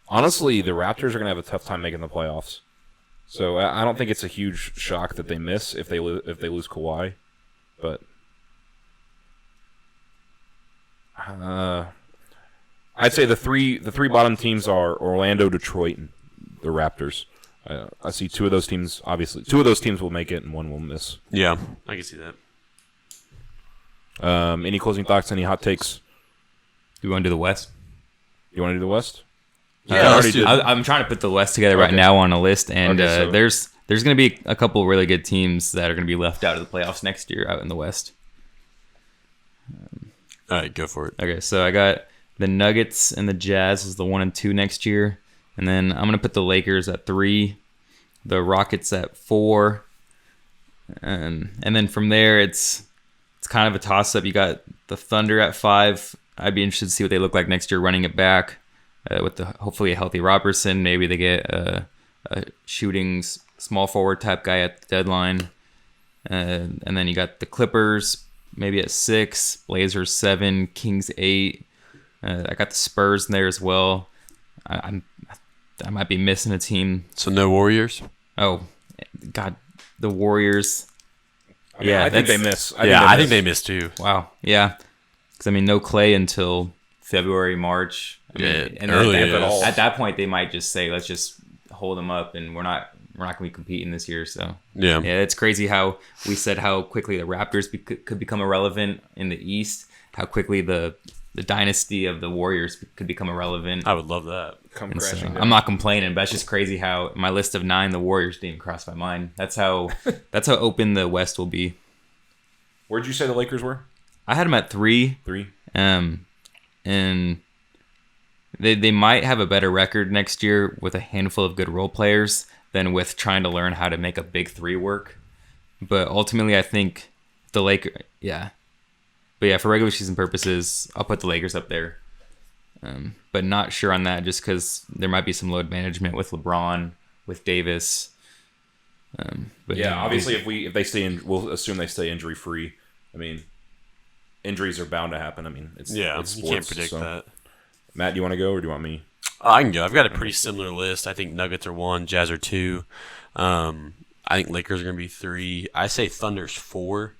Honestly, the Raptors are going to have a tough time making the playoffs. So I don't think it's a huge shock that they miss if they lose Kawhi, but I'd say the three bottom teams are Orlando, Detroit, and the Raptors. I see 2 of those teams. Obviously, 2 of those teams will make it, and 1 will miss.
Yeah, I can see that.
Any closing thoughts? Any hot takes?
Do you want to do the West?
You want to do the West?
Yeah,
I'm trying to put the West together right now on a list, and
so
there's going to be a couple really good teams that are going to be left out of the playoffs next year out in the West.
All right, go for it.
Okay, so I got the Nuggets and the Jazz as the 1 and 2 next year, and then I'm going to put the Lakers at 3, the Rockets at 4, and then from there it's kind of a toss-up. You got the Thunder at 5. I'd be interested to see what they look like next year running it back. With hopefully a healthy Robertson. Maybe they get a shooting small forward type guy at the deadline. And then you got the Clippers maybe at 6, Blazers 7, Kings 8. I got the Spurs in there as well. I might be missing a team.
So no Warriors?
Oh, God, the Warriors.
I think they miss.
I think they miss too.
Wow, yeah. Because, no Clay until February, March. At that point, they might just say, let's just hold them up, and we're not going to be competing this year. So yeah, it's crazy how we said how quickly the Raptors could become irrelevant in the East, how quickly the dynasty of the Warriors could become irrelevant.
I would love that.
Come crashing down.
I'm not complaining, but it's just crazy how my list of 9, the Warriors didn't even cross my mind. That's how open the West will be.
Where'd you say the Lakers were?
I had them at 3.
3.
And they might have a better record next year with a handful of good role players than with trying to learn how to make a big 3 work. But ultimately, I think the Lakers, yeah. But yeah, for regular season purposes, I'll put the Lakers up there. But not sure on that just because there might be some load management with LeBron, with Davis.
But yeah, obviously, if they stay in, we'll assume they stay injury free. injuries are bound to happen. I mean, it's sports,
you can't predict that.
Matt, do you want to go or do you want me?
I can go. I've got a pretty similar list. I think Nuggets are 1, Jazz are 2. I think Lakers are going to be 3. I say Thunder's 4.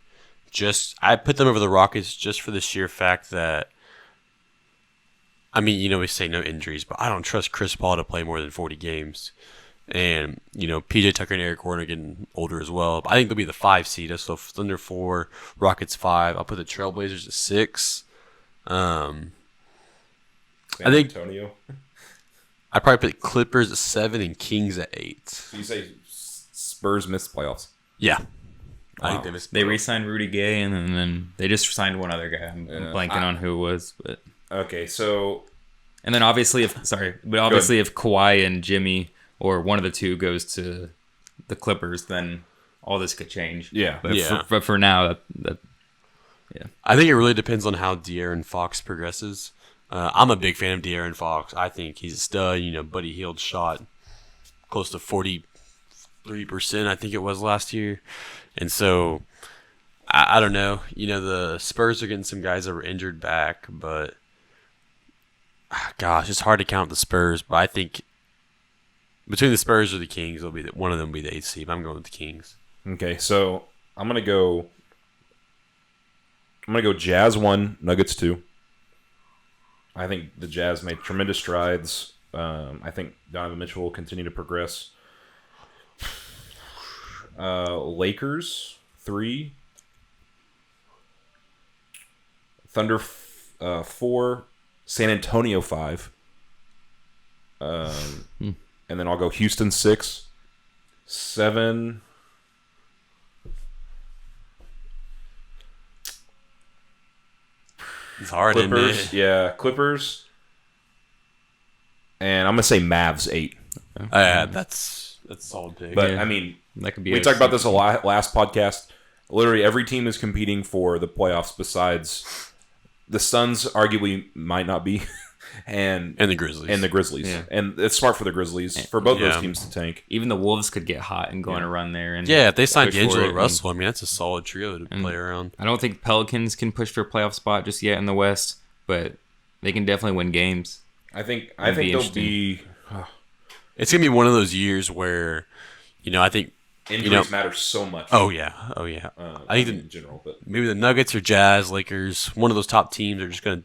I put them over the Rockets just for the sheer fact that, I mean, we say no injuries, but I don't trust Chris Paul to play more than 40 games. And, PJ Tucker and Eric Gordon are getting older as well. But I think they'll be the 5 seed. So Thunder 4, Rockets 5. I'll put the Trailblazers at 6. I think
Antonio.
I probably put Clippers at 7 and Kings at 8.
So you say Spurs missed playoffs?
Yeah.
Wow.
I think they missed.
They re-signed Rudy Gay, and then they just signed one other guy. I'm blanking on who it was, but
okay. So,
and then obviously, if Kawhi and Jimmy or one of the two goes to the Clippers, then all this could change.
Yeah,
but for now,
I think it really depends on how De'Aaron Fox progresses. I'm a big fan of De'Aaron Fox. I think he's a stud. Buddy Hield shot close to 43%, I think it was last year. And so, I don't know. The Spurs are getting some guys that were injured back, but gosh, it's hard to count the Spurs. But I think between the Spurs or the Kings, one of them will be the 8th seed. I'm going with the Kings.
Okay, so I'm gonna go Jazz 1, Nuggets 2. I think the Jazz made tremendous strides. I think Donovan Mitchell will continue to progress. Lakers 3, Thunder 4, San Antonio 5, and then I'll go Houston 6, 7.
It's hard, isn't it?
Yeah, Clippers, and I'm gonna say Mavs 8.
That's a solid pick.
But I mean,
that could be.
We talked about this a lot last podcast. Literally, every team is competing for the playoffs. Besides the Suns, arguably might not be, and
the Grizzlies,
yeah. And it's smart for the Grizzlies for both those teams to tank.
Even the Wolves could get hot and go on a run there. And
if they sign D'Angelo Russell, I mean that's a solid trio to play around.
I don't think Pelicans can push for a playoff spot just yet in the West, but they can definitely win games.
I think they'll be.
It's gonna be one of those years where, I think
injuries matter so much.
Oh yeah. I think
in general, but
maybe the Nuggets or Jazz, Lakers, one of those top teams are just gonna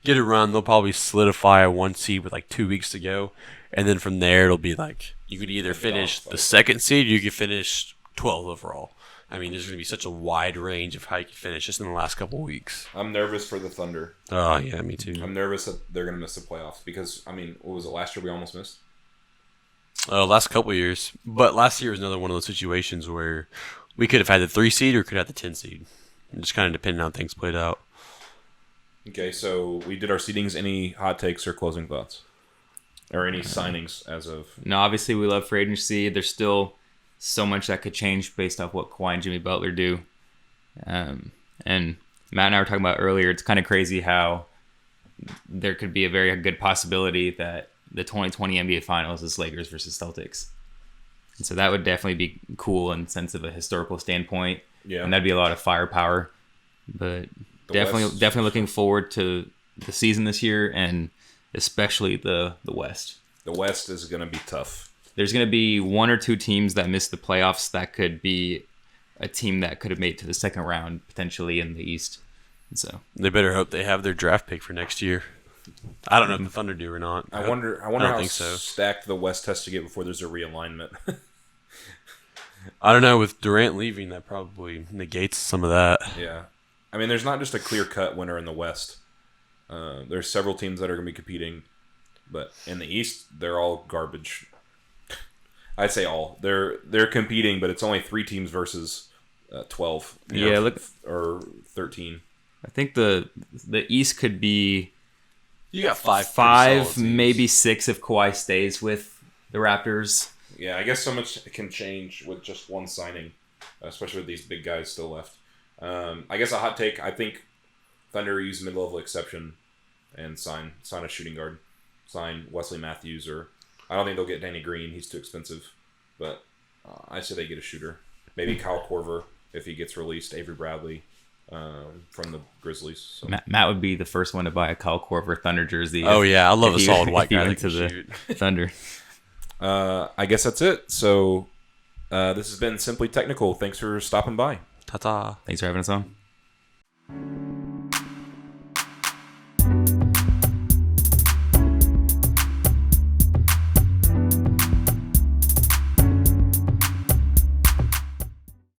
get a run. They'll probably solidify a 1 seed with like 2 weeks to go, and then from there it'll be like you could either finish the 2nd seed, or you could finish 12th overall. I mean, there's gonna be such a wide range of how you can finish just in the last couple of weeks.
I'm nervous for the Thunder.
Oh yeah, me too.
I'm nervous that they're gonna miss the playoffs because what was it last year we almost missed?
Last couple of years, but last year was another one of those situations where we could have had the 3 seed or could have had the 10 seed. It just kind of depending on how things played out.
Okay, so we did our seedings. Any hot takes or closing thoughts? Or any signings as of...
No, obviously we love free agency. There's still so much that could change based off what Kawhi and Jimmy Butler do. And Matt and I were talking about earlier, it's kind of crazy how there could be a very good possibility that the 2020 NBA Finals is Lakers versus Celtics. And so that would definitely be cool in the sense of a historical standpoint.
Yeah.
And that'd be a lot of firepower. But definitely looking forward to the season this year, and especially the West.
The West is going to be tough.
There's going to be 1 or 2 teams that miss the playoffs that could be a team that could have made it to the second round potentially in the East. And so
they better hope they have their draft pick for next year. I don't know if the Thunder do or not.
I wonder how stacked the West has to get before there's a realignment.
I don't know. With Durant leaving, that probably negates some of that.
Yeah. I mean, there's not just a clear-cut winner in the West. There's several teams that are going to be competing. But in the East, they're all garbage. I'd say all. They're competing, but it's only 3 teams versus 12. Or 13.
I think the East could be...
You got 5,
maybe 6 if Kawhi stays with the Raptors.
Yeah, I guess so much can change with just one signing, especially with these big guys still left. I guess a hot take, I think Thunder use mid-level exception and sign a shooting guard. Sign Wesley Matthews, or I don't think they'll get Danny Green. He's too expensive. But I say they get a shooter. Maybe Kyle Korver if he gets released, Avery Bradley. from the Grizzlies. So.
Matt would be the first one to buy a Kyle Korver Thunder jersey.
Oh yeah, I love a solid white guy that
went
can
to the
shoot.
Thunder.
I guess that's it. So this has been Simply Technical. Thanks for stopping by.
Ta-ta.
Thanks for having us on.